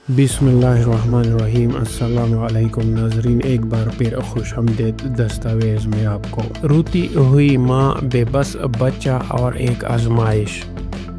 बिस्मिल्लाहिर्रहमानिर्रहीम। अस्सलाम वालेकुम नाजरीन, एक बार फिर खुश आमदीद दस्तावेज़ में आपको। रोती हुई माँ, बेबस बच्चा और एक आजमाइश।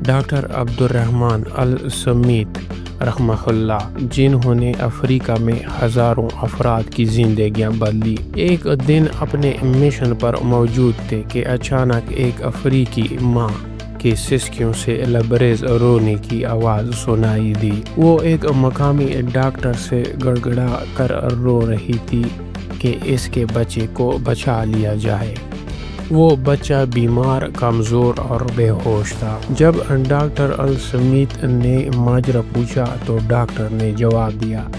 डॉक्टर अब्दुर्रहमान अल समीत रहमहुल्लाह, जिन्होंने अफ्रीका में हज़ारों अफराद की जिंदगियां बदली, एक दिन अपने मिशन पर मौजूद थे कि अचानक एक अफ्रीकी माँ की सिसकियों से लबरेज रोने की आवाज़ सुनाई दी। वो एक मकामी डॉक्टर से गड़गड़ा कर रो रही थी कि इसके बच्चे को बचा लिया जाए। वो बच्चा बीमार, कमज़ोर और बेहोश था। जब डॉक्टर अल समीत ने माजरा पूछा तो डॉक्टर ने जवाब दिया,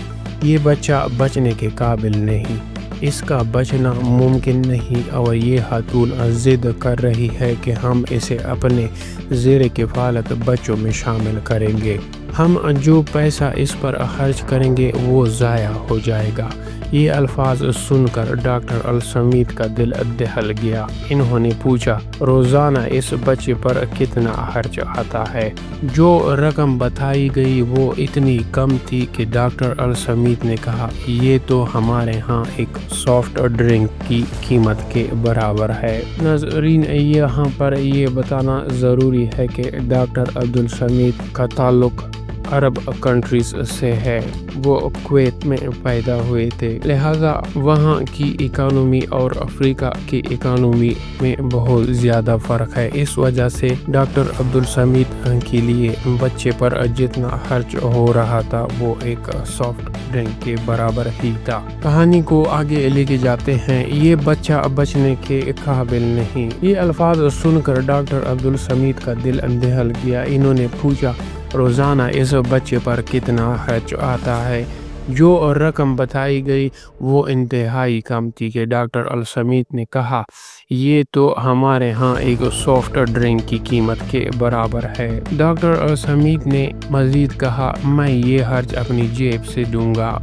ये बच्चा बचने के काबिल नहीं, इसका बचना मुमकिन नहीं, और ये खातून जिद कर रही है कि हम इसे अपने ज़ेर किफ़ालत बच्चों में शामिल करेंगे। हम जो पैसा इस पर खर्च करेंगे वो ज़ाया हो जाएगा। ये अल्फाज सुनकर डॉक्टर अल समीत का दिल दहल गया। इन्होंने पूछा, रोज़ाना इस बच्चे पर कितना खर्च आता है? जो रकम बताई गई वो इतनी कम थी कि डॉक्टर अल समीत ने कहा, ये तो हमारे यहाँ एक सॉफ्ट ड्रिंक की कीमत के बराबर है। नाज़रीन, यहाँ पर ये बताना ज़रूरी है कि डॉक्टर अब्दुल समीत का ताल्लुक़ अरब कंट्रीज से है। वो कुवैत में पैदा हुए थे, लिहाजा वहाँ की इकानमी और अफ्रीका की इकानमी में बहुत ज़्यादा फ़र्क है। इस वजह से डॉक्टर अब्दुल समीत के लिए बच्चे पर जितना खर्च हो रहा था वो एक सॉफ्ट ड्रिंक के बराबर ही था। कहानी को आगे लेके जाते हैं। ये बच्चा बचने के काबिल नहीं। ये अल्फाज सुनकर डॉक्टर अब्दुल समीत का दिल दहल गया। इन्होंने पूछा, रोज़ाना इस बच्चे पर कितना खर्च आता है? जो रकम बताई गई वो इंतहाई कम थी कि डॉक्टर अल समीत ने कहा, ये तो हमारे यहाँ एक सॉफ्ट ड्रिंक की कीमत के बराबर है। डॉक्टर अल समीत ने मज़ीद कहा, मैं ये खर्च अपनी जेब से दूंगा।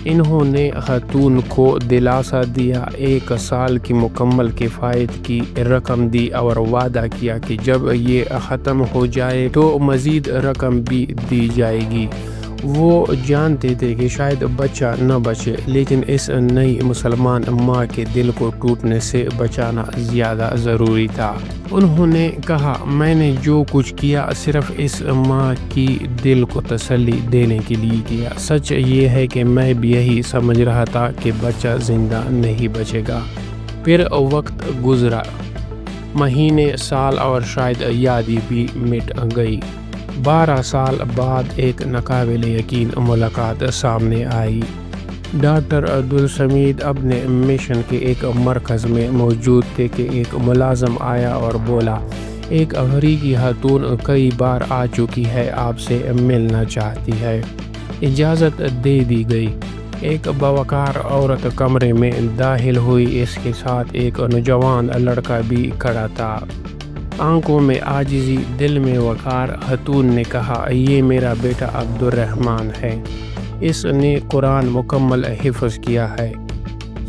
इन्होंने खातून को दिलासा दिया, 1 साल की मुकम्मल किफ़ायत की रकम दी और वादा किया कि जब ये ख़त्म हो जाए तो मज़ीद रकम भी दी जाएगी। वो जानते थे कि शायद बच्चा न बचे, लेकिन इस नई मुसलमान माँ के दिल को टूटने से बचाना ज़्यादा ज़रूरी था। उन्होंने कहा, मैंने जो कुछ किया सिर्फ इस माँ की दिल को तसल्ली देने के लिए किया। सच ये है कि मैं भी यही समझ रहा था कि बच्चा ज़िंदा नहीं बचेगा। फिर वक्त गुज़रा, महीने, साल और शायद यादें भी मिट गई। 12 साल बाद एक नाकाबिल यकीन मुलाकात सामने आई। डॉक्टर अब्दुल समीत अपने मिशन के एक मरकज़ में मौजूद थे कि एक मुलाज़म आया और बोला, एक अफ्रीकी खातून कई बार आ चुकी है, आपसे मिलना चाहती है। इजाज़त दे दी गई। एक बावकार औरत कमरे में दाखिल हुई। इसके साथ एक नौजवान लड़का भी खड़ा था। आंखों में आजिज़ी, दिल में वक़ार। खातून ने कहा, ये मेरा बेटा अब्दुर्रहमान है, इसने कुरान मुकम्मल हिफ्ज़ किया है,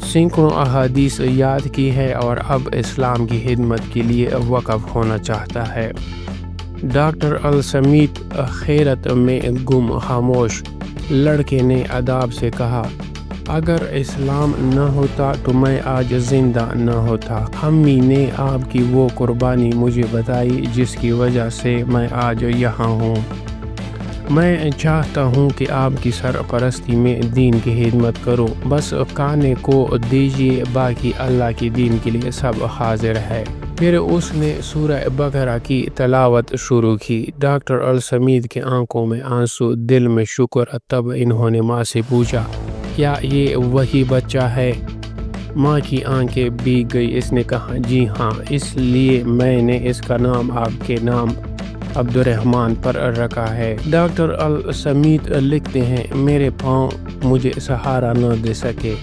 सैकड़ों अहादीस याद की है और अब इस्लाम की खिदमत के लिए वक़फ़ होना चाहता है। डॉक्टर अल समीत खैरत में गुम खामोश। लड़के ने अदाब से कहा, अगर इस्लाम न होता तो मैं आज ज़िंदा न होता। अम्मी ने आपकी वो कुर्बानी मुझे बताई जिसकी वजह से मैं आज यहाँ हूँ। मैं चाहता हूँ कि आपकी सरपरस्ती में दीन की खिदमत करूँ। बस कहने को दीजिए, बाकी अल्लाह की दीन के लिए सब हाजिर है। फिर उसने सूरह बकरा की तलावत शुरू की। डॉक्टर अल समीत के आंखों में आंसू, दिल में शुक्र। तब इन्होंने माँ से पूछा, क्या ये वही बच्चा है? माँ की आंखें भीग गई। इसने कहा, जी हाँ, इसलिए मैंने इसका नाम आपके नाम अब्दुर्रहमान पर रखा है। डॉक्टर अल समीत लिखते हैं, मेरे पाँव मुझे सहारा न दे सके,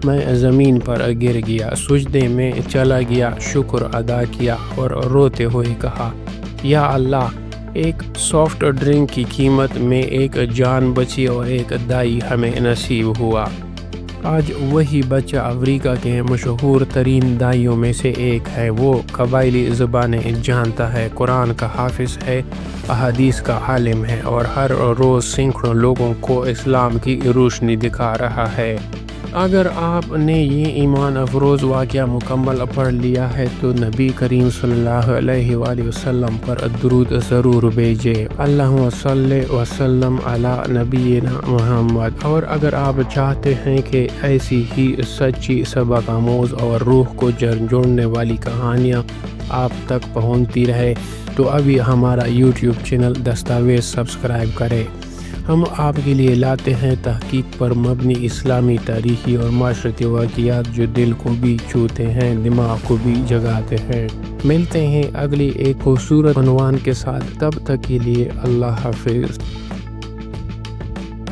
मैं ज़मीन पर गिर गया, सुजदे में चला गया, शुक्र अदा किया और रोते हुए कहा, या अल्लाह, एक सॉफ्ट ड्रिंक की कीमत में एक जान बची और एक दाई हमें नसीब हुआ। آج وہی بچہ افریقہ کے مشہور ترین دائیوں میں سے ایک ہے۔ وہ قبائلی زبانیں جانتا ہے، قرآن کا حافظ ہے، احادیث کا عالم ہے اور ہر روز سینکڑوں لوگوں کو اسلام کی روشنی دکھا رہا ہے۔ اگر آپ نے یہ ایمان افروز واقعہ مکمل پڑھ لیا ہے تو نبی کریم صلی اللہ علیہ وآلہ وسلم پر درود ضرور بھیجے۔ اللہم صلی وسلم علی نبینا محمد۔ اور اگر آپ چاہتے ہیں کہ ایسی ہی سچی، سبق آموز اور روح کو جوڑنے والی کہانیاں آپ تک پہنچتی رہے تو ابھی ہمارا یوٹیوب چینل دستاویز سبسکرائب کریں۔ ہم آپ کے لیے لاتے ہیں تحقیق پر مبنی اسلامی تاریخی اور معاشرتی واقعات جو دل کو بھی چھوتے ہیں، دماغ کو بھی جگاتے ہیں۔ ملتے ہیں اگلی ایک خوبصورت عنوان کے ساتھ، تب تک کے لیے اللہ حافظ۔